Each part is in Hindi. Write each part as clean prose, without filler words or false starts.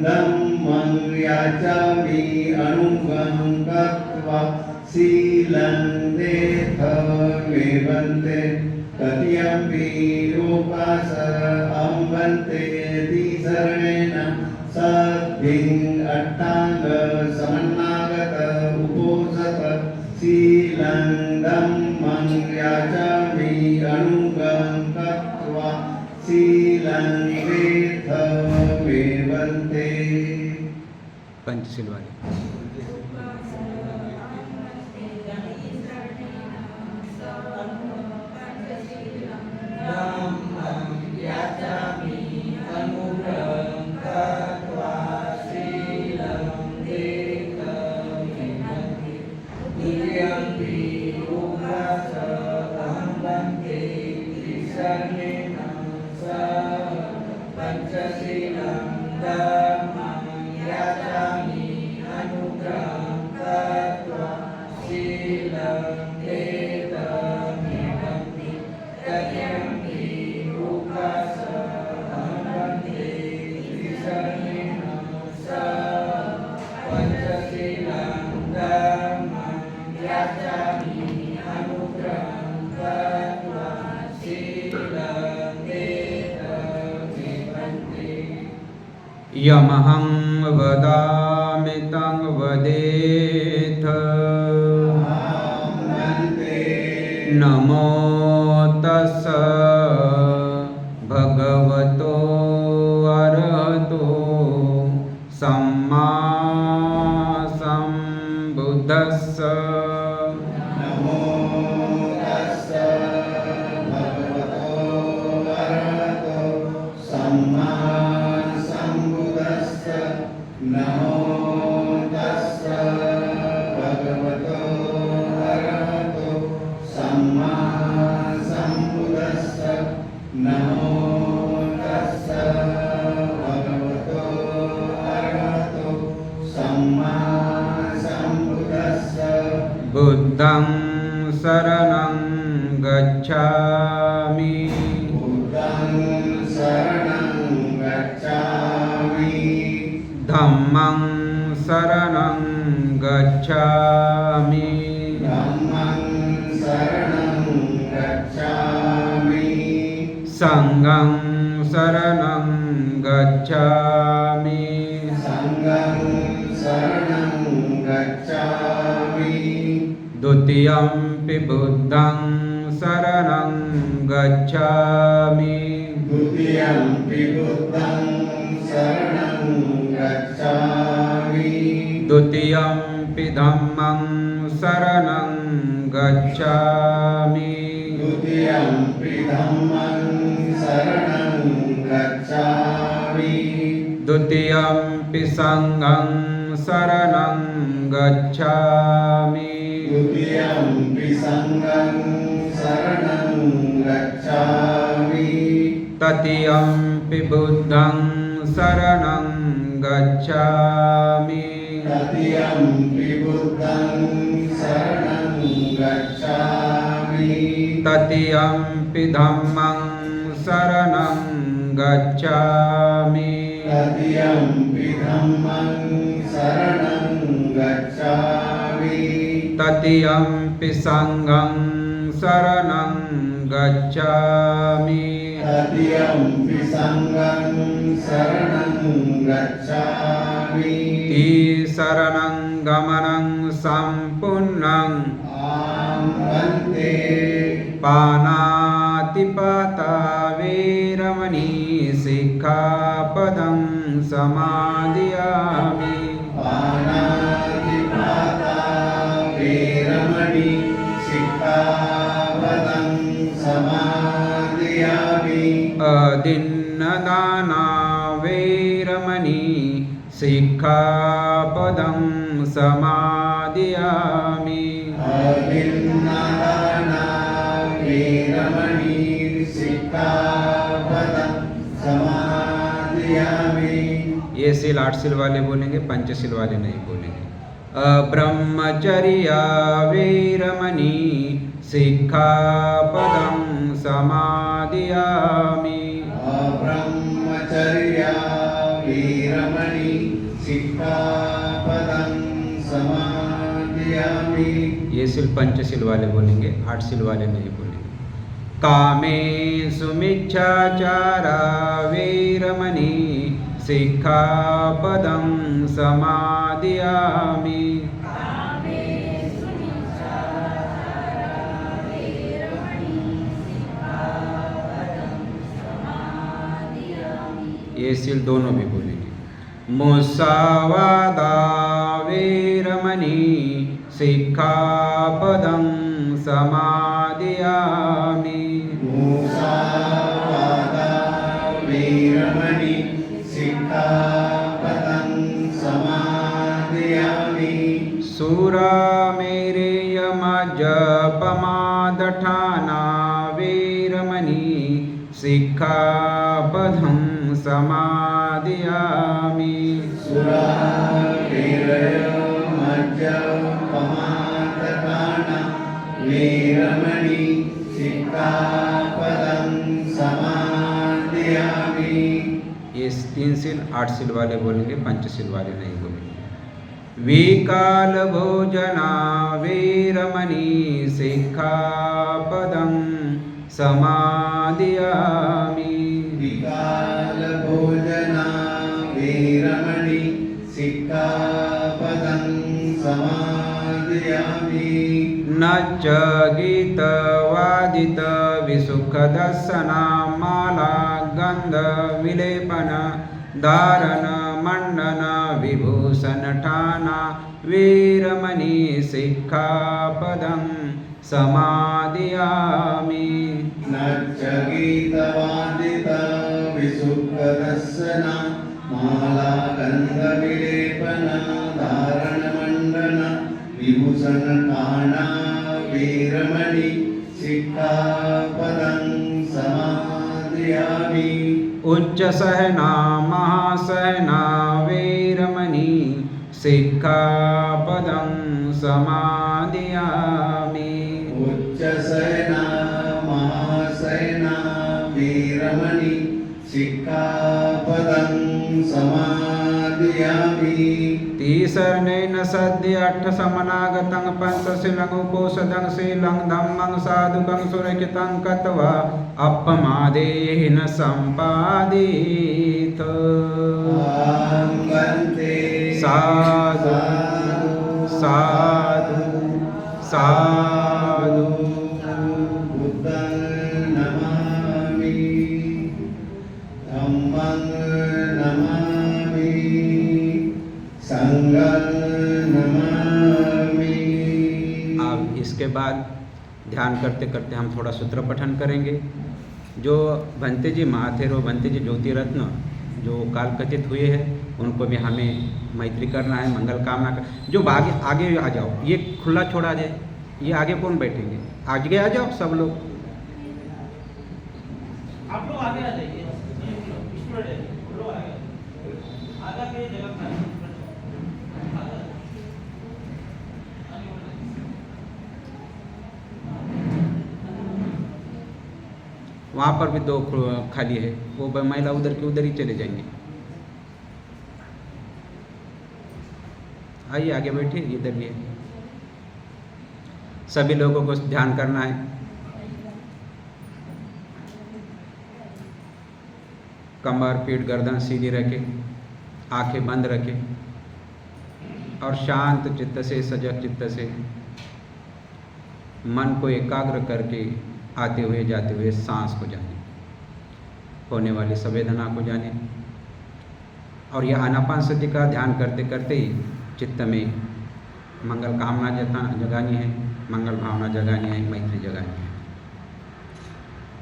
धम्मं याचामि अनुगं कृत्वा शीलं देथमेवन्ते तदीयम्पि लोकास अम्बन्ते शरणेन सद्भिं अट्टाङ्ग समन्नागत उपोसत शीलं धम्मं याचामि अनुगं कृत्वा शीलं देथमेवन्ते। पंचशील वाले यमहं वदामि तं वदेथ नमो तस्स भगवतो अरहतो सम्मा सम्बुद्धस्स बुद्धं शरणं गच्छामि धम्मं शरणं गच्छामि संघं शरणं गच्छामि द्वितीयंपि बुद्धं शरणं गच्छामि द्वितीयंपि धम्मं शरणं गच्छामि द्वितीयंपि संघं शरणं गच्छामि तृतीयंपि बुद्धं शरणं गच्छामि तृतीयंपि धम्मं शरणं गच्छामि तृतीयंपि संघं शरणं गच्छामि शरणं गमनं सम्पूर्णं पानातिपाता वेरमणि सिक्खापदं समादयामि अदिन्नदाना वेरमणि सिक्खापदं समादयामि ये सील 8 सील वाले बोलेंगे, पंचशील वाले नहीं बोलेंगे। ब्रह्मचर्या वीरमणि सिक्खापदं समादयामि। ब्रह्मचर्या वीरमणि सिक्खापदं समादयामि। ये सिर्फ पंचशील वाले बोलेंगे, 8 शील वाले नहीं बोलेंगे। कामेषु मिच्छाचारा वीरमणि सिक्खापदं समादयामि। ये सील दोनों भी बोलेंगे। मुसावादा वीरमणि सिक्खापदं समादयामि। मुसावादा वीरमणि सिक्खापदं समादयामि। सुरामेरयमजपमादठाना वीरमणि सिक्खापदं समादयामि। सुरामेरयमजपमादठाना वीरमणि सिक्खापदं समादयामि। ये 3 शील 8 शील वाले बोलेंगे, पंचशील वाले नहीं बोलेंगे। विकाल भोजना वीरमणि सिक्खापदं समादयामि। विकाल भोजना वीरमणि सिक्खापदं समादयामि। न च गीतवादित विसुखदर्शना माला गंध विलेपन धारण मंडन विभूषण ठाना वीरमणि सिक्खापदं समादयामि। न च गीतवादित विसुखदर्शन माला गंधविलेपन धारणमण्डन विभूषणठाना वीरमणि सिक्खापदं समादयामि। उच्च सहना महासहना वीरमणि सिक्खापदं समादयामि। उच्चसेना महासेना वीरमणि सिक्खापदं समादयामि। तीसर्णेन सद्य 8 समनागतं पंचशीलं उपोषधं शीलं धम्मं साधुकं सुरक्षितं कृत्वा अपमादेन सम्पादित। वन्दे साधु साधु साधु। बुद्धं नमामि धम्मं नमामि संघं नमामि। अब इसके बाद ध्यान करते करते हम थोड़ा सूत्र पठन करेंगे। जो भंते जी महाथेरो भंते जी ज्योति रत्न जो काल कथित हुए हैं उनको भी हमें मैत्री करना है, मंगल कामना कर। जो आगे आगे आ जाओ, ये खुला छोड़ा जाए, ये आगे कौन बैठेंगे? आगे आ जाओ सब लोग। आप लोग आगे आ जाइए। वहाँ पर भी 2 खाली है, वो महिला उधर की उधर ही चले जाएंगे। आइए आगे बैठिए, इधर भी है। सभी लोगों को ध्यान करना है। कमर पीठ गर्दन सीधी रखें, आंखें बंद रखें और शांत चित्त से, सजग चित्त से मन को एकाग्र करके आते हुए जाते हुए सांस को जाने, होने वाली संवेदना को जाने। और यह आनापान सति का ध्यान करते करते ही चित्त में मंगल कामना जगानी है, मंगल भावना जगानी है, मैत्री जगानी है।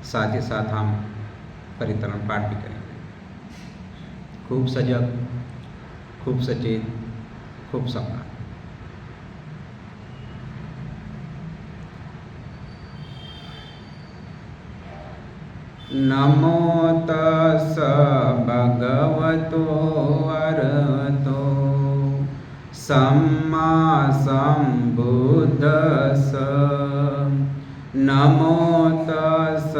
साथ ही साथ हम परितरण पाठ भी करेंगे। खूब सजग, खूब सचेत, खूब सावधान। नमो तस् भगवतो अरहतो सम्मा सम्बुद्धस्स। नमो तस्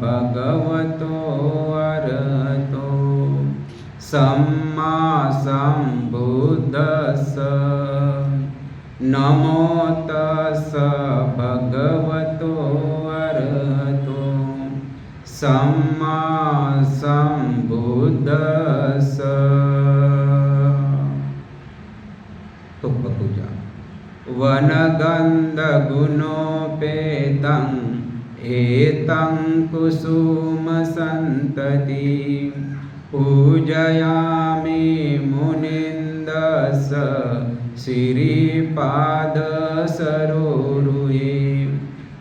भगवतो अरहतो सम्मा सम्बुद्धस्स नमो तस्स भगवतो अरहतो सम्मा सम्बुद्धस्स। धूप पूजा। वनगन्धगुणोपेतं एतं कुसुमसन्तति पूजयामि मुनिन्दस्स श्रीपादसरोरुहे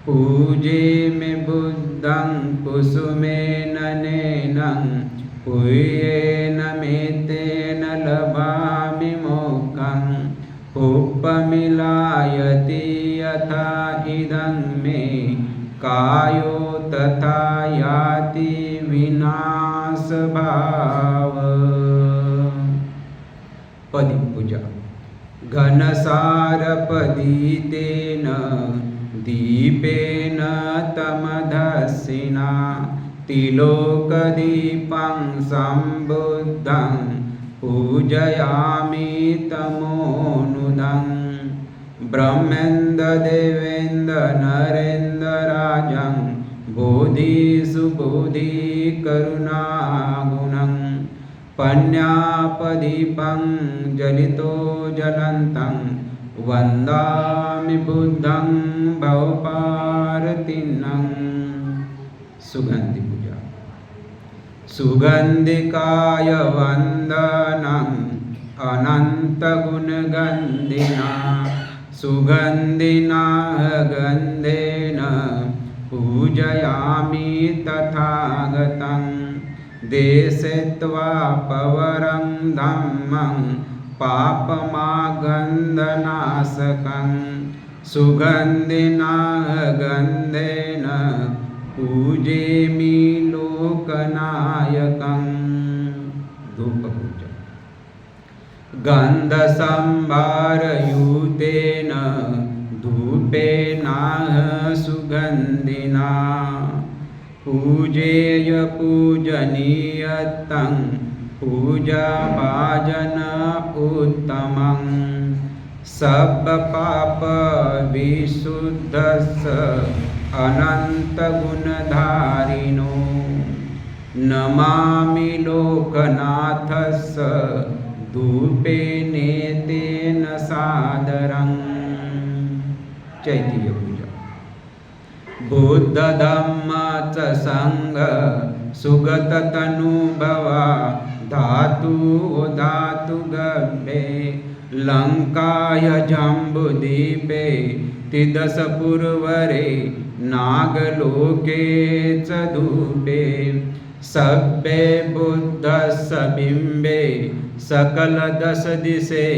पूजेमि बुद्धं कुसुमेन नेनं पूयेन मेतेन लभामि मोक्षं पुष्पमिलायति यथा इदं मे कायो तथा याति विनाशभाव। पदी पूजा। घनसारपदितेन दीपेन तमधस्सिना तिलोकदीपं सम्बुद्धं पूजयामि तमोनुदं ब्रह्मेन्द्रदेवेन्द्र नरेन्द्रराजं बोधिसुबोधिकरुणागुणं पन्यापदीपं जलितो ज्वलन्तं वन्दामि बुद्धं भवपारतिन्नं। सुगंधि पूजा। सुगंधिकाय वंदनम् अनन्तगुणगन्धिना सुगन्धिना गन्धेन पूजयामि तथागतं देशेत्वा पवरं धम्मं पापमागन्धनाशकं सुगन्धिना गन्धेन पूजेमि लोकनायकं। धूप पूजा। गन्धसंभारयुतेन धूपेना सुगन्धिना पूजेय पूजनीयतं पूजाभाजन उत्तमं सर्वपाप विशुद्धस्स अनन्तगुणधारिणो नमामि लोकनाथस्स धूपेनेतेन सादरं। चैत्य पूजा। बुद्धधम्म च संघ सुगततनुभवा धातु धातु गभ्ये लंकाय जम्बुदीपे तिदशपुरवरे नागलोके च धूपे सभ्ये बुद्धस्स बिम्बे सकलदश दिशे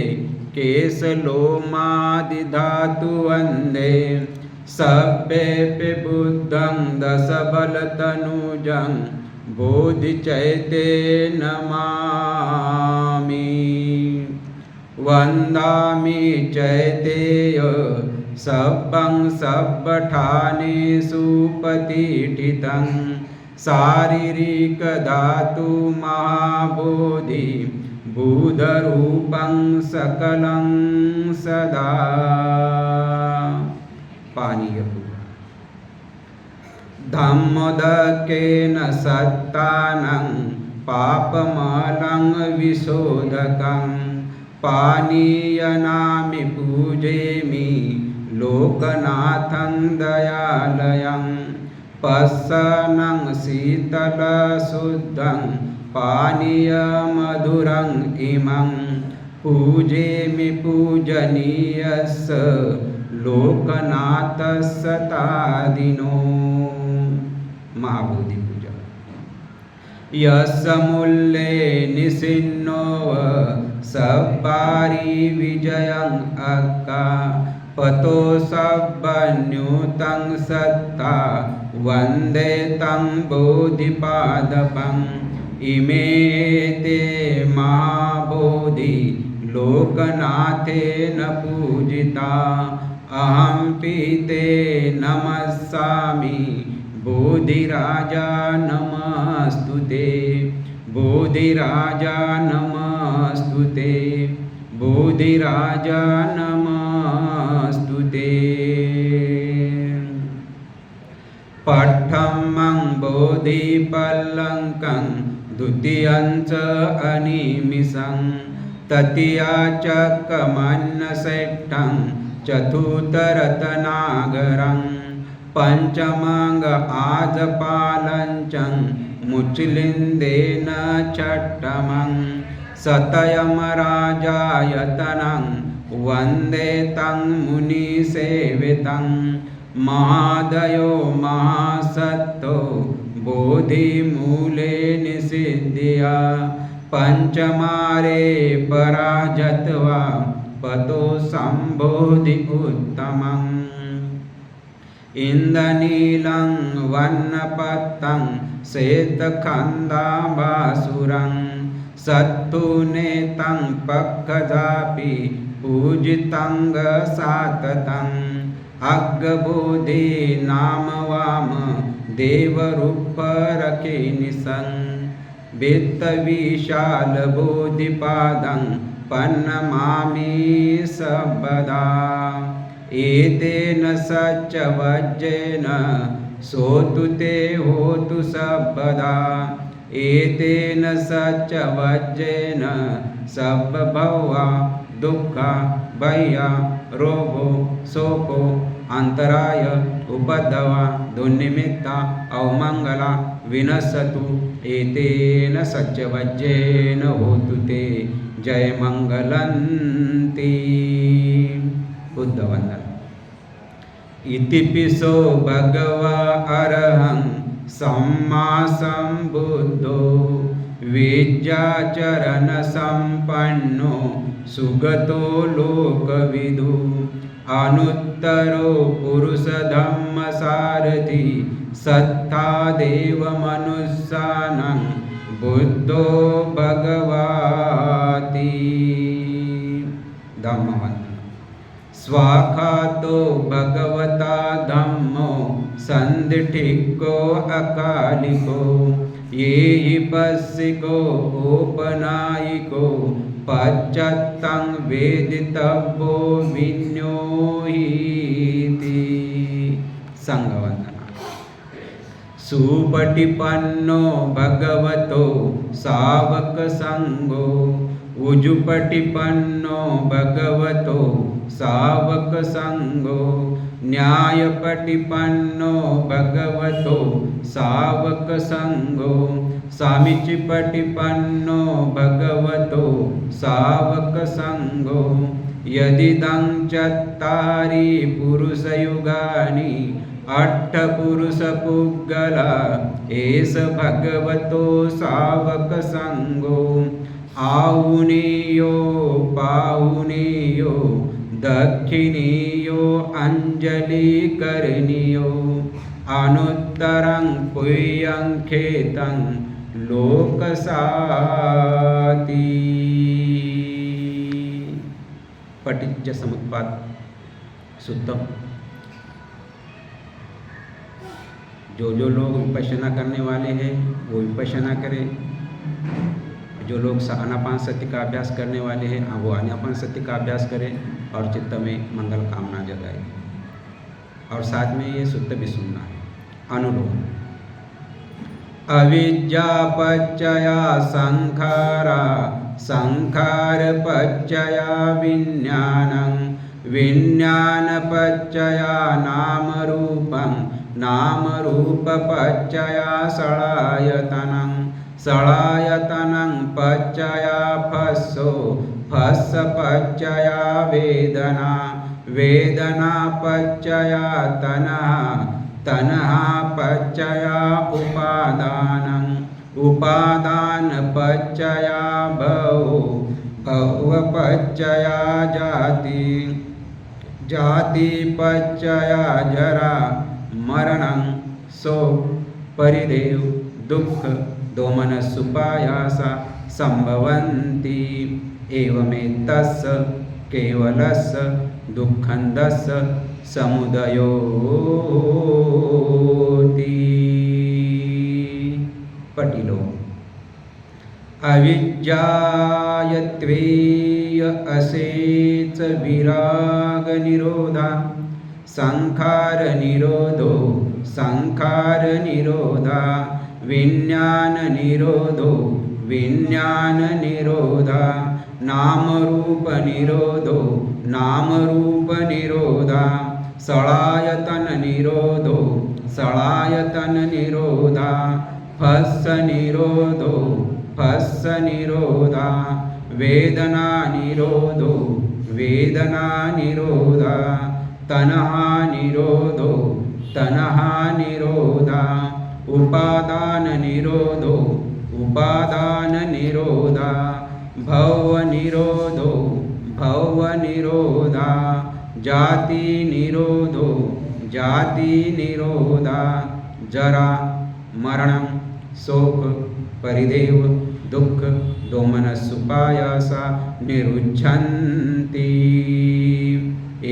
केशलोमादिधातु वन्दे सभ्येऽपि बुद्धं दशबलतनुजं बोधिचैते नमामि वन्दामि चैतेय सब्बं सब्बठानेषु प्रतिष्ठितं शारीरिकधातु महाबोधि बुधरूपं सकलं सदा। पानीय पूजा। धम्मोदकेन सत्तानं पापमलं विशोधकं पानीयनामि पूजेमि लोकनाथं दयालयं पस्सनं शीतलशुद्धं पानीयमधुरं इमं पूजेमि पूजनीयस्य लोकनाथस्य तादिनो। महाबोधि पूजा। यस्य मूल्ये निसिन्नो सब्बारी विजयं अक्का पतो सब्बन्युतं सत्ता वन्दे तं बोधिपादपम् इमे ते महाबोधि लोकनाथेन पूजिता अहं पीते नमस्सामि बोधिराजा नमस्तुते बोधिराजा नमस्तुते, बोधिराजा नमस्तुते। पट्ठमं बोधिपल्लङ्कं द्वितीयं च अनिमिषं, तृतीयाचक्रमन्नश्रेष्ठं चतुर्थरत्नागरं, पञ्चमं आजपालञ्चं मुच्लिन्देन षष्ठमं, शतयमराजायतनं वन्दे तं मुनिसेवितं। महादयो महासत्तो बोधिमूले निषिद्ध्या, पञ्चमारे पराजत्वा पतो सम्बोधि उत्तमम्। इन्द्रनीलं वर्णपत्रं श्वेतखण्डाभासुरं, शत्रुनेतं पक्कजापि पूजितं साततम्। अग्गबोधि नाम वाम देवरूपरकिनिशं, वित्तविशालबोधिपादं प्रणमामि सर्वदा। एतेन सच्चवज्रेण सोतु ते होतु सर्वदा, एतेन सच्चवज्रेण सर्वभवा दुःखा भया रोगो शोको अंतराय उपद्रवा दुर्निमित्ता अवमंगला विनश्यतु। एतेन सच्चवज्रेण होतु ते जय मंगलंती। बुद्ध वंदन। इतिपिसो भगवा अरहं सम्मा सम्बुद्धो, विद्याचरण संपन्नो सुगतो लोकविदु, अनुत्तरो पुरुष धम्म सारथि, सत्ता देव मनुष्यानं बुद्धो भगवाति। धम्मवंदन। स्वाखातो भगवता धम्मो संदिठिको अकालिको, ये हि पस्सिको औपनायिको पश्चात्तं वेदितव्यो विन्योहीति। संघवंदना। सुपटिपन्नो भगवतो सावक संगो, उजुपटिपन्नो भगवतो सावक संगो, न्यायपटिपन्नो भगवतो सावक संगो, सामीचिपटिपन्नो भगवतो सावक संगो। यदिदं चत्तारि पुरुषयुगानि अट्ठपुरुषपुद्गला, एष भगवतो सावक संगो। आहुनीयो पाहुनीयो दक्षिणीयो अंजलिकरणीयो, अनुत्तरं पुयं खेतं लोकसाति। पटिच्च समुत्पाद शुद्धम। जो लोग विपश्यना करने वाले हैं वो विपश्यना करें, जो लोग आनापान सति का अभ्यास करने वाले हैं वो आनापान सति का अभ्यास करें और चित्त में मंगल कामना जगाएं। और साथ में ये सूत्र भी सुनना है। अनुलोम। अविद्या पच्चया संखारा, संखार पच्चया विज्ञानं, विज्ञान पच्चया नाम रूपं, नाम रूप पच्चया षडायतनं, षडायतनं पच्चया फस्सो, फस्स पच्चया वेदना, वेदना पच्चया तनः, तनः पच्चया उपादानं, उपादान पच्चया भवो, भव पच्चया जाति, जाति पच्चया जरा मरणं शोक परिदेव दुःख दोमनसुपायासा संभवन्ति। एवमेतस्य केवलस्य दुःखन्दस्य समुदयोति। पटिलो। अविद्यायत्वेय असेच विराग निरोधा संखार निरोधो संखार निरोधा विज्ञान निरोधो विज्ञान निरोधा नामरूप निरोधो नामरूप निरोधा सलायतन निरोधो सलायतन निरोधा फस्स निरोधो फस्स निरोधा वेदना निरोधो वेदना निरोधा तन्हा निरोधो तन्हा निरोधा उपादान निरोधो उपादान निरोधा भव निरोधो भव निरोधा जाति निरोधो जाति निरोधा जरा मरणं शोक परिदेव दुःख दोमनस्सुपायासा निरुच्छन्ति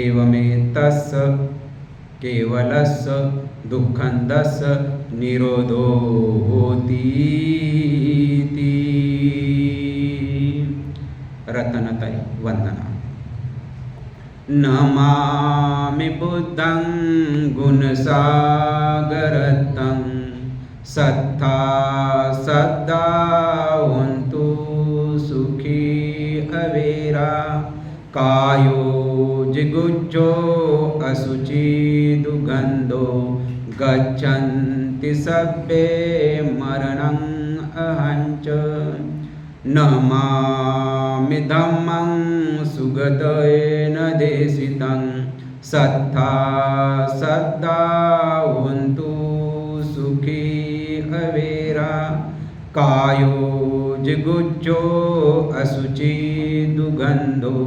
एवमेतस्य केवलस्य दुःखन्दस्य निरोधो होतीति। रतनतय वंदना। नमामि बुद्धं गुणसागरतं सत्ता सद्दावन्तु सुखी अवेरा कायो जिगुज्जो असुचि दुर्गन्धो गच्छन्ति सब्बे मरणं अहञ्च नमामि धम्मं सुगतेन देशितं सत्ता सद्दावन्तु सुखी अवेरा कायो जिगुज्जो असुचि दुर्गन्धो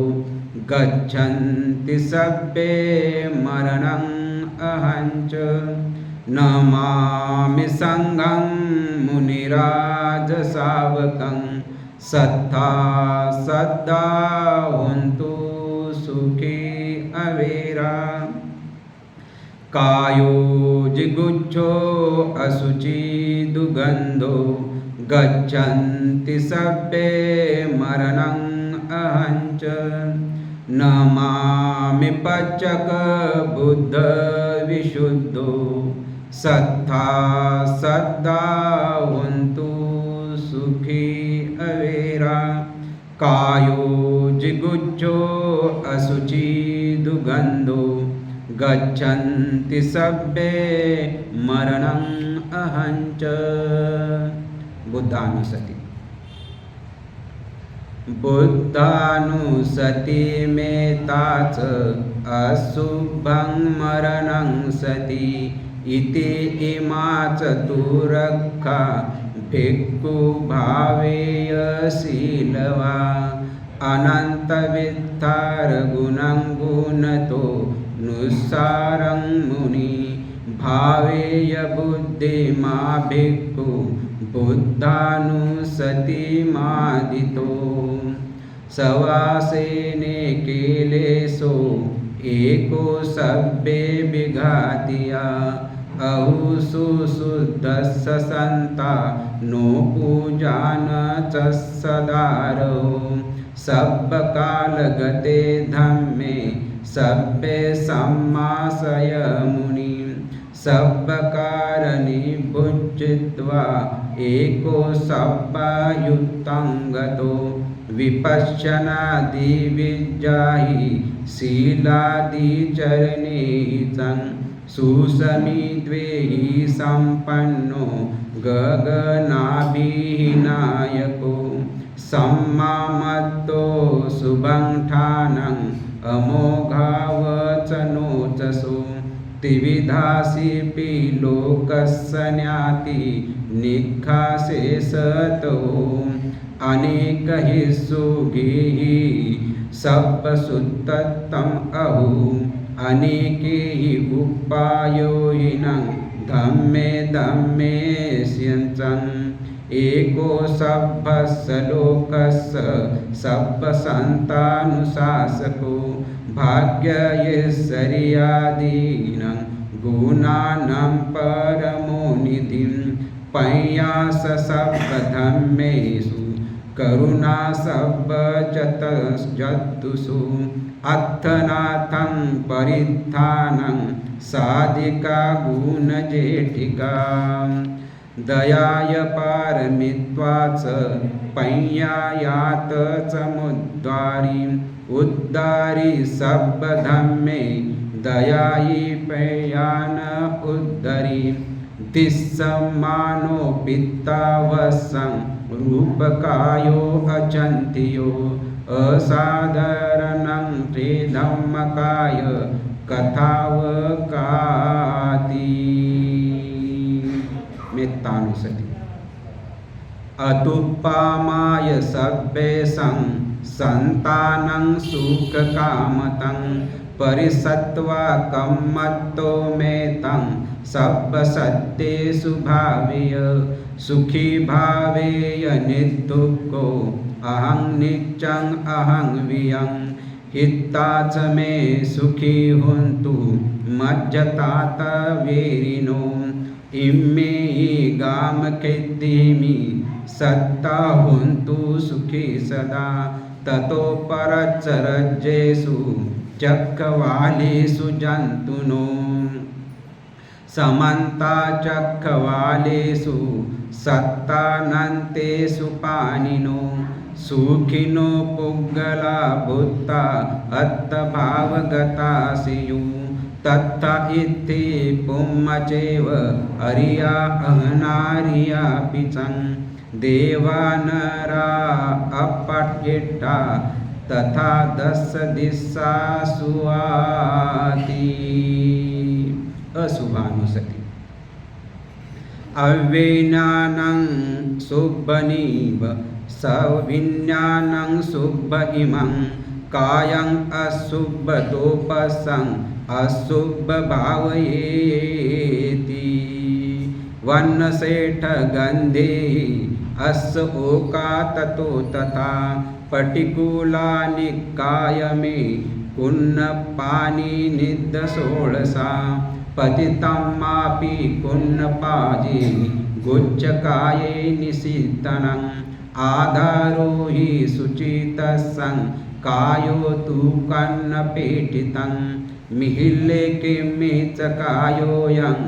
गच्छन्ति सब्बे मरणं अहञ्च नमामि संघं मुनिराजसावकं सत्ता सद्दावन्तु सुखी अवेरा कायो जिगुज्जो असुचि दुर्गन्धो गच्छन्ति सब्बे मरणं अहञ्च नमामि पच्चक बुद्ध विशुद्धो सत्ता सद्दावन्तु सुखी अवेरा कायो जिगुज्जो असुचि दुर्गन्धो गच्छन्ति सब्बे मरणं अहञ्च। बुद्धानुसति। बुद्धानुसति मेताच अशुभं मरणं सति इति इमा चतुरक्खा भिक्खु भावेयशीलवा अनन्तवित्तार गुणं गुणतो नुसारं मुनि भावेय बुद्धिमा भिक्खु बुद्धानुसति मादितो सवासेने केलेसो एको सब्बे विघातिया अहुसु शुद्धस्य संता नो पूजान च सदारो सब्बकाल गते धम्मे सब्बे सम्मासय मुनि सब्बकारणी भुजित्वा एको सब्बायुक्तं गतो विपश्यनादि विज्जाहि शीलादिचरणे चं सुसमिद्वेहि सम्पन्नो गगनाभिनायको सम्मामत्तो शुभं ठानम् अमोघावचनोचसो त्रिविधासिपि लोकस्य ज्ञाति निखासेसतो अनेकहि सुगेहि सप्पसुत्तम् अहु अनेके हि उपायो हिनं धम्मे धम्मे स्यञ्चं एको सब्बस्य लोकस्य सब्बसन्तानुशासको भाग्यैश्वर्यादीनां गुणानां परमो निधिं पय्यास सब्बधम्मेषु करुणा सब जतुषु अत्थनाथं परित्थानं साधिका गुण जेठिका दयाय पारमित्वाच पय्यायात समुद्वारी उद्धारी सब धम्मे दयायी पयान उद्धरी दिस्समानो पित्तावसं रूपकायो अचन्तियो असाधारणं त्रिधम्मकाय कथावकाति मेत्तानुसति अतुप्पामाय सभ्येशं संतानं सुखकामतं परिसत्त्वाकं मत्तो मेतं सब्बसत्तेषु भावेय सुखी भावेय निर्दुःखो अहं नित्यं अहं वियं हिताच मे सुखी हुन्तु मज्जतात वेरिनो इमे गाम खेद्दिमि सत्ता हुन्तु सुखी सदा ततो परचरज्जेषु चक्रवालेषु जन्तुनो समन्ता चक्रवालेषु सत्तानन्तेषु पानिनो सुखिनो पुग्गला बुद्धा अर्थभावगतासियु तथा इति पुम्मचेव अरिया अहनारिया पिचं देवानरा अपठिता तथा दश दिशासु आति अशुभानुसति अव्यज्ञानं शुभनीव सविज्ञानं शुभ इमं कायं अशुभतोपसं अशुभ भावयेति वन्नसेठ गन्धे अस्य ओका ततो तथा पटिकुलानि कायमे कुन्नपानि निदषोडशा पतितमापि कुन्नपाजे गुच्छकाये निशीतनम् आधारो हि शुचितसं कायो तु कन्नपेटितं मिहिल्ले किमि च कायोऽयं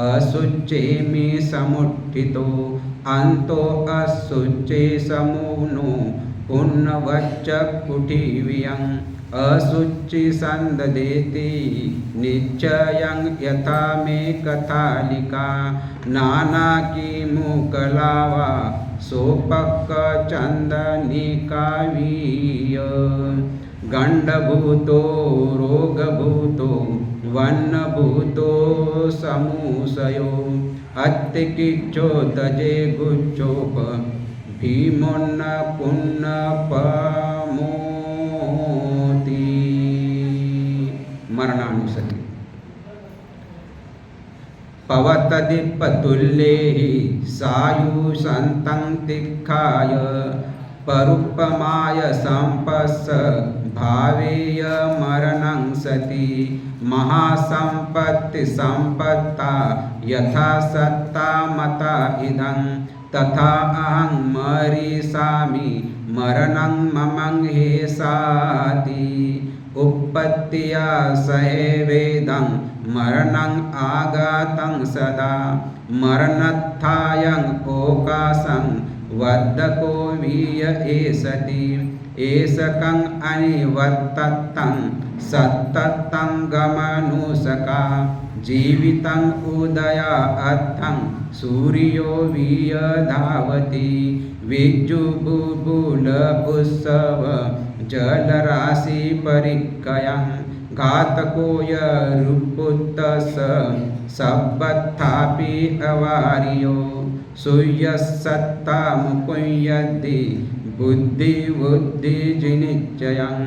अशुचे मे समुत्थितो अन्तो अशुचे समूनो पुन्नवच्च कुटिवियं अशुचि सन्ददेति निश्चयं यथा मे कथालिका नानाकिमुकलावा सोपकचन्दनिकावीय गण्डभूतो रोगभूतो वन्नभूतो समूसयो अत्तिकिच्छो तजे गुच्छोप भीमोन्न पुन्नपमोति मरणानुसति पवतदीपतुल्यैः सायुषन्तं तिक्खाय परुपमाय सम्पस्स भावेय मरणं सति महासम्पत्तिसम्पत्ता यथा सत्ता मता इदं तथा अहं मरीषामि मरणं मम हेसाति उत्पत्त्या सहेवेदं मरणं आगातं सदा मरणत्थायं ओकाशं वद्दको वीय एषति एषकं अनिवर्ततं सत्ततं गमनुसका जीवितं उदया अर्थं सूर्यो वीय धावति विजुबुबुल उत्सव जलराशि परिकयं घातकोय रुपुत्तस सब्बत्थापि अवार्यो सूयसत्ता मुकुयद्धि बुद्धिजिनिश्चयं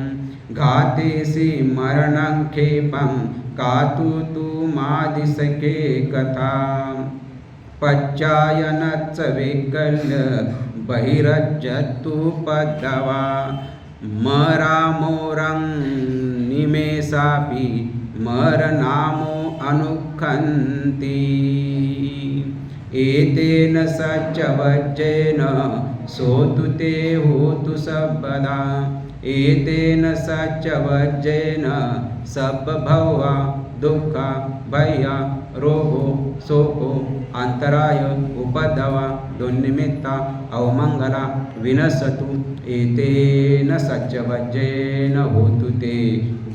घातेसि मरणं खेपं कातु तु मादिशके कथा पच्चायनच्च वैकल्य बहिरज्जतु पद्दवा मरामोरं निमेषापि मरनामो अनुखन्ति एतेन सच्च वज्रेण सोतु ते होतु सर्वदा एतेन सच्चवज्जेन सर्वभवा दुःख भय रोगो शोको अंतराय उपद्रवा दुर्निमित्ता अवमंगला विनशतु एतेन सच्चवज्जेन होतु ते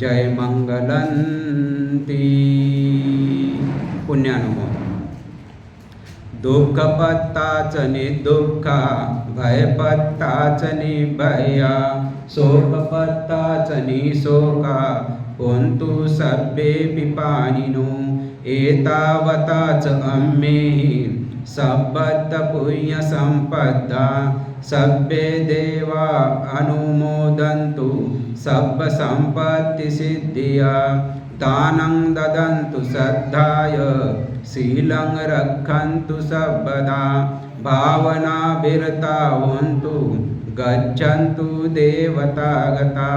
जय मंगलंती। पुण्यानुमोदन। दुःख पत्ताच दुःखा भय पत्ताच भया शोक पत्ताच शोका कोंतु सभ्ये पिपानिनो एतावताच अम्मेहि सबद्ध पुण्य संपदा सभ्ये देवा अनुमोदन्तु सब संपत्ति सिद्धिया दानं ददन्तु श्रद्धाय शीलं रक्षन्तु सर्वदा भावना विरता होन्तु गच्छन्तु देवतागता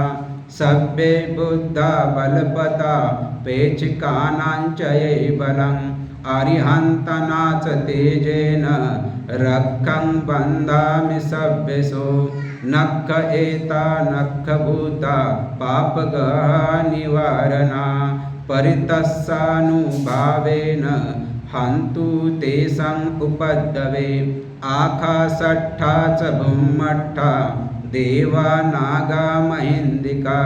सभ्ये बुद्धा बलपता पेचिकानाञ्च ये बलम् अरिहन्तनाच तेजेन रक्षं बन्धामि सभ्यसो नक्ख एता नक्ख भूता पापगः निवारणा परितस्सानुभावेन हन्तु तेषाम् उपद्रवे आकाशट्ठा च भूमट्ठा देवा नागा महेन्दिका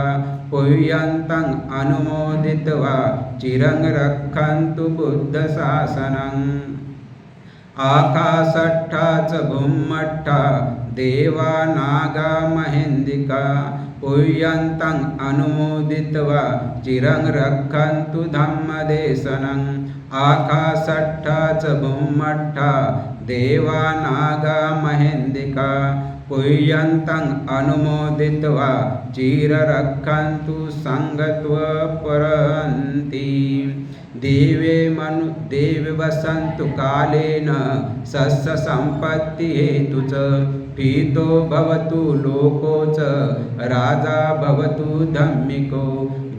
पुय्यन्तम् अनुमोदित्वा चिरं रक्षन्तु बुद्धशासनम् आकाशट्ठा च भूमट्ठा देवा नागा महेन्दिका पुय्यन्तम् अनुमोदित्वा चिरं रक्षन्तु धम्मदेशनम् आकाशट्ठा च भूमट्ठा देवा नागा महेन्दिका पुय्यन्तम् अनुमोदित्वा चिररक्षन्तु सङ्गत्वपरन्ति देवे वसन्तु कालेन सस्य सम्पत्ति हेतु च पीतो भवतु लोको च राजा भवतु धम्मिको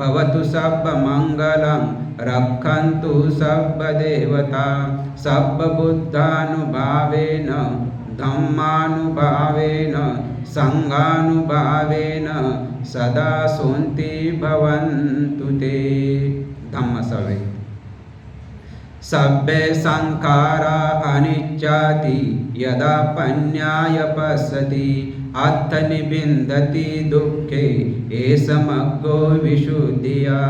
भवतु सर्वमङ्गलं रक्षन्तु सर्वदेवता सर्वबुद्धानुभावेन धम्मानुभावेन संघानुभावेन सदा सोन्ति भवन्तु ते। धम्मसवे सभ्ये संखारा अनिच्चाति यदा पन्याय पश्यति अथ निबिन्दति दुःखे एषमग्गो विशुद्धिया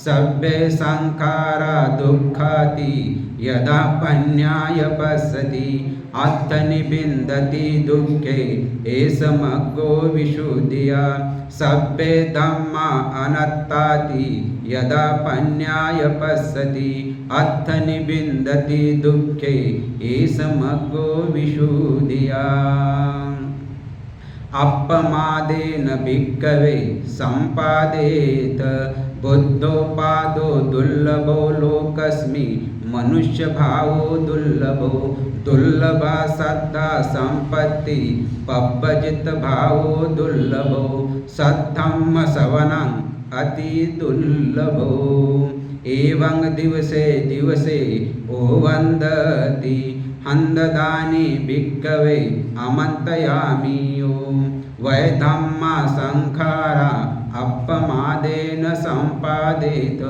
सभ्ये संखारा दुःखाति यदा पन्याय पश्यति अथ निबिन्दति दुःखे एषमग्गो विशुद्धिया सभ्ये धम्मा अनत्ताति यदा पन्याय पश्यति अथ निबिन्दति दुःखे एषमग्गो विशुद्धिया अपमादेन भिक्खवे सम्पादेत बुद्धोपादो दुर्लभो लोकस्मिन् मनुष्य भावो दुर्लभो दुर्लभा श्रद्धा संपत्ति पब्बजित भावो दुर्लभो सद्धम्म श्रवणं अति दुर्लभो एवं दिवसे दिवसे ओ वन्दति हन्ददानि भिक्खवे अमन्त्रयामि वै धम्मा संखारा अपमादेन सम्पादेत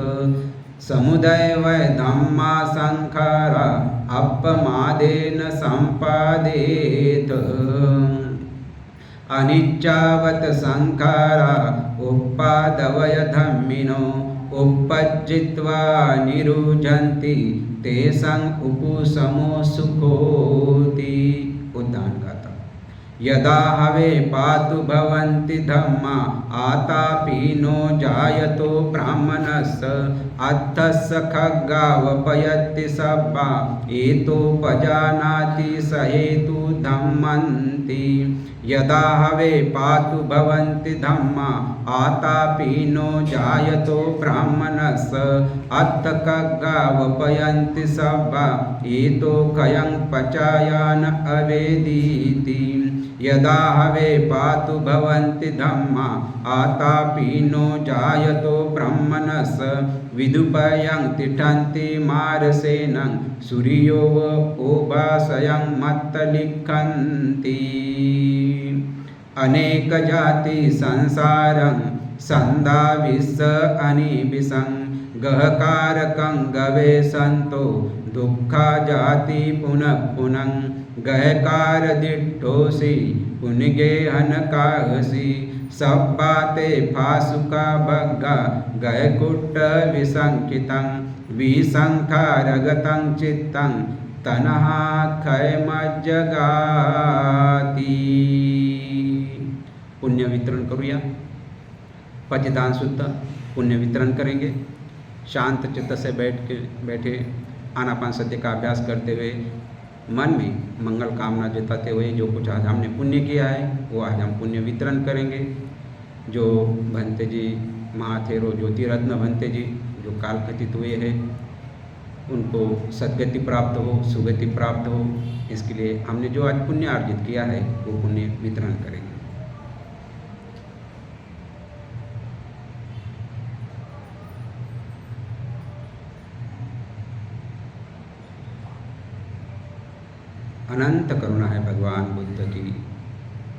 समुदय वै धम्मा संखारा अपमादेन सम्पादेत अनिच्चावत संखारा उपादवय धम्मिनो उपज्जित्वा निरुजन्ति तेषां उपशमो सुखोति। उद्दान गाथा यदा हवे पातु भवन्ति धम्मा आतापीनो जायतो ब्राह्मणस्य अर्थस्य खड्गावपयति सब्बा एतोपजानाति स हेतु धम्मन्ति यदा हवे पातु भवन्ति धम्मा आतापीनो जायतो ब्राह्मणस्य अर्थखड्गावपयन्ति सब्बा एतोकयं पचायान अवेदीति यदा हवे पातु भवन्ति धम्मा आतापीनो जायतो ब्राह्मणस्य विदुपयं तिष्ठन्ति मारसेनं सूर्यो ओभासयं मत्तलिखन्ति। अनेक जाति संसारं संदाविस्स अनिबिसं गहकारकं गवे संतो दुःखा जाति पुनः पुनः गहकार दिठोसी पुनगे हनकाहसी सब बाते फासुका बग्गा गहकुट्ट विसंकितं विसंखारगतं चित्तं तनहा खयमज्जगाती। पुण्य वितरण करूया। पतिदान शुद्ध पुण्य वितरण करेंगे। शांत चित्त से बैठे आनापान सत्य का अभ्यास करते हुए मन में मंगल कामना जताते हुए जो कुछ आज हमने पुण्य किया है वो आज हम पुण्य वितरण करेंगे। जो भंते जी महाथेरो ज्योतिरत्न भंते जी जो काल कथित हुए हैं उनको सदगति प्राप्त हो, सुगति प्राप्त हो, इसके लिए हमने जो आज पुण्य अर्जित किया है वो पुण्य वितरण करेंगे। अनंत करुणा है भगवान बुद्ध की,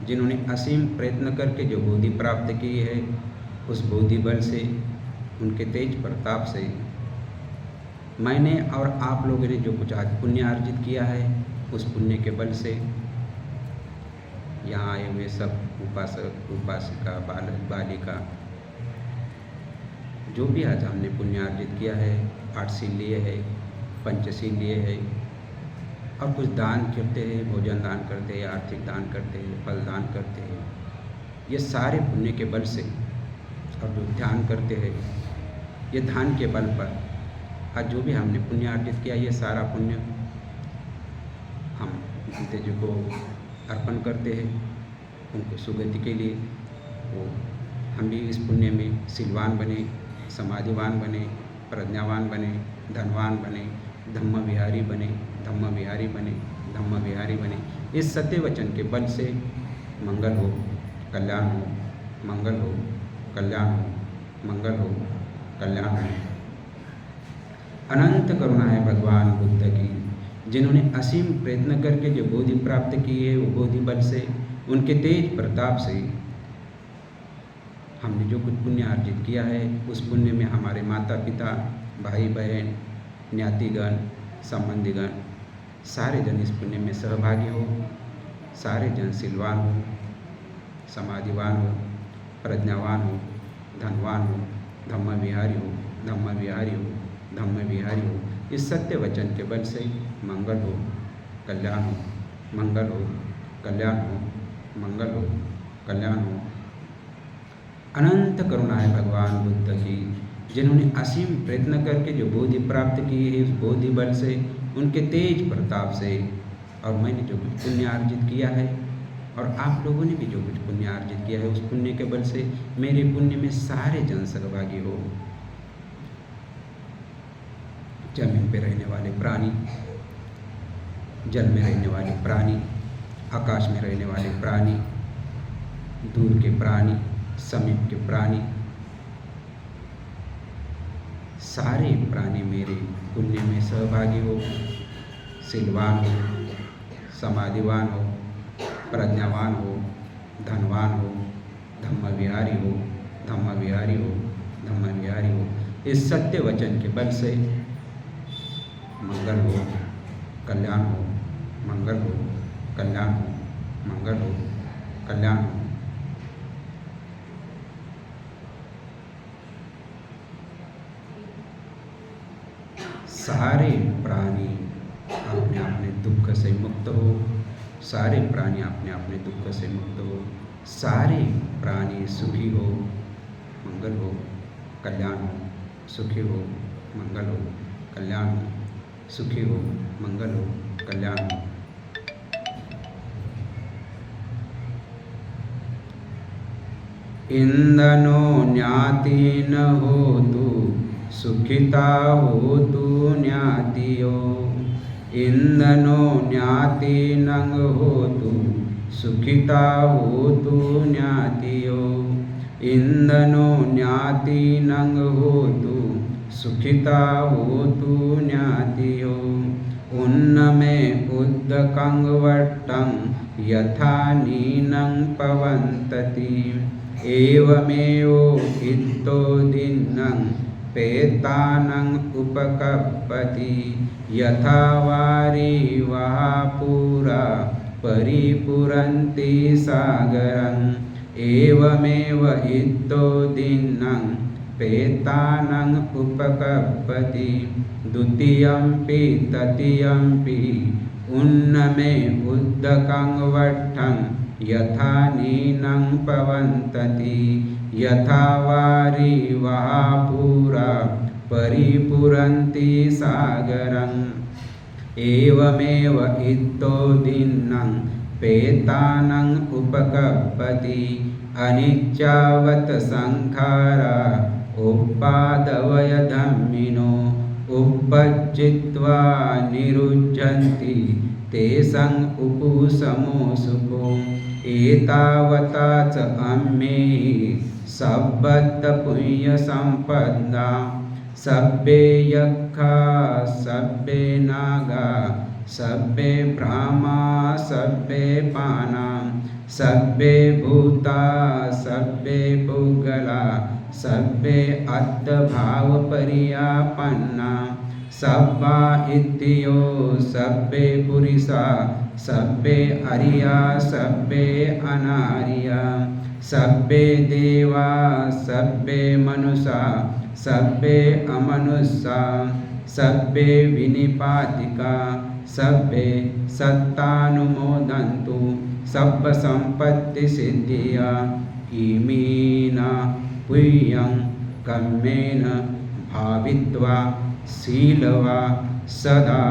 जिन्होंने असीम प्रयत्न करके जो बोधि प्राप्त की है, उस बोधि बल से, उनके तेज प्रताप से मैंने और आप लोगों ने जो कुछ आज पुण्य अर्जित किया है, उस पुण्य के बल से यहाँ आए हुए सब उपासक उपासिका बालक बालिका जो भी आज हमने पुण्य अर्जित किया है, 8 शील लिए है, पंचशील लिए है और कुछ दान करते हैं, भोजन दान करते हैं, आर्थिक दान करते हैं, फल दान करते हैं, ये सारे पुण्य के बल से और जो ध्यान करते हैं, ये ध्यान के बल पर आज जो भी हमने पुण्य अर्जित किया, ये सारा पुण्य हम भंते जी को अर्पण करते हैं उनको सुगति के लिए। वो हम भी इस पुण्य में शीलवान बने, समाधिवान बने, प्रज्ञावान बने, धनवान बने, धम्म विहारी बने, धम्म विहारी बने, धम्म विहारी बने। इस सत्य वचन के बल से मंगल हो, कल्याण हो, मंगल हो, कल्याण हो, मंगल हो, कल्याण हो। अनंत करुणा है भगवान बुद्ध की, जिन्होंने असीम प्रयत्न करके जो बोधि प्राप्त की है, वो बोधि बल से, उनके तेज प्रताप से हमने जो कुछ पुण्य अर्जित किया है, उस पुण्य में हमारे माता पिता, भाई बहन, ज्ञातिगण, संबंधीगण सारे जन इस पुण्य में सहभागी हो, सारे जन शीलवान हो, समाधिवान हो, प्रज्ञावान हो, धनवान हो, धम्म विहारी हो, धम्म विहारी हो, धम्म विहारी हो। इस सत्य वचन के बल से मंगल हो, कल्याण हो, मंगल हो, कल्याण हो, मंगल हो, कल्याण हो। अनंत करुणा है भगवान बुद्ध की, जिन्होंने असीम प्रयत्न करके जो बोधि प्राप्त की है, उस बोधि बल से, उनके तेज प्रताप से और मैंने जो कुछ पुण्य अर्जित किया है और आप लोगों ने भी जो कुछ पुण्य अर्जित किया है, उस पुण्य के बल से मेरे पुण्य में सारे जन सहभागी हो। जमीन पे रहने वाले प्राणी, जल में रहने वाले प्राणी, आकाश में रहने वाले प्राणी, दूर के प्राणी, समीप के प्राणी, सारे प्राणी मेरे पुण्य में सहभागी हो, शीलवान हो, समाधिवान हो, प्रज्ञावान हो, धनवान हो, धम्म विहारी हो, धम्म विहारी हो, धम्म विहारी हो। इस सत्य वचन के बल से मंगल हो, कल्याण हो, मंगल हो, कल्याण हो, मंगल हो, कल्याण हो। सारे प्राणी अपने अपने दुख से मुक्त हो, सारे प्राणी अपने अपने दुख से मुक्त हो, सारे प्राणी सुखी हो, मंगल हो, कल्याण हो, सुखी हो, मंगल हो, कल्याण हो, सुखी हो, मंगल हो, कल्याण हो। इंदनो ज्ञाति न होतु सुखिता होतु ज्ञातियो, इंदनो ज्ञाति नंग होतु सुखिता होतु ज्ञातियो, इंदनो ज्ञाति नंग होतु सुखिता होतु ज्ञातियो। उन्नमे उद्दकं वट्टं यथा नीनं पवन्तति एवमेव इत्तो दिन्नं पेतानं उपकप्पति यथा वारी वहापुरा परिपुरन्ति सागरम् एवमेव इत्तो दिन्नं पेतानं उपकप्पति द्वितीयंपि तृतीयंपि उन्नमे उद्दकं वट्टं यथा नीनं पवन्तति यथा वारी वहापुरा परिपुरन्ति सागरम् एवमेव इत्तो दिन्नं पेतानं उपकप्पति अनिच्चावत् संखारा उपादवय धम्मिनो उपज्जित्वा निरुज्यन्ति तेषां उपुशमो सुखो एतावता च अम्मेहि सब्बद्धपुण्यसम्पदा सब्बे यक्षा सब्बे नागा सब्बे ब्राह्मा सब्बे पाना सब्बे भूता सब्बे पुगला सब्बे अर्थभावपर्यापन्ना सब्बा इत्यो सब्बे पुरुषा सब्बे अरिया सब्बे अनार्या सब्बे देवा सब्बे मनुषा सब्बे अमनुष्या सब्बे विनिपातिका सब्बे सत्तानुमोदन्तु सब्ब संपत्ति सिद्धिया इमीना पुय्यं कम्मेन भावित्वा शीलवा सदा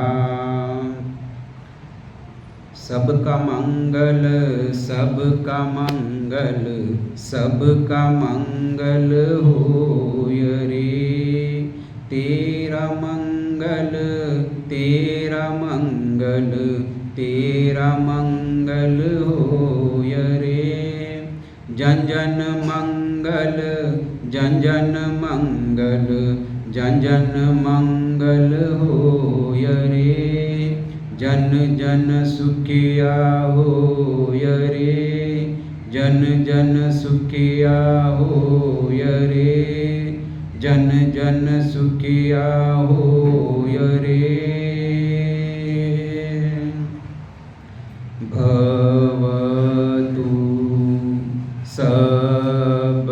सबका मंगल सबका मंगल सबका मंगल होय रे तेरा मंगल तेरा मंगल तेरा मंगल होय रे जन जन मंगल जन जन मंगल जन जन मंगल होय रे जन जन सुखिया होय रे जन जन सुखिया होय रे जन जन सुखिया होय रे भवतु सब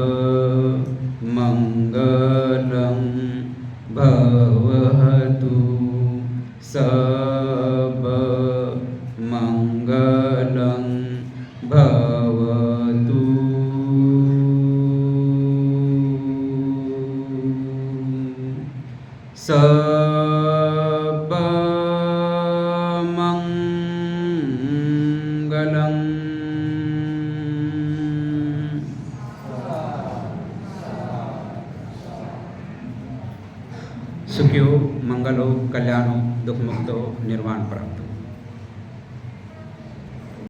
मंगलं भवतु सब मंगलं भवतु सब मंगलं सुखी हो मंगल हो कल्याण हो दुख मुक्त हो निर्वाण प्राप्त।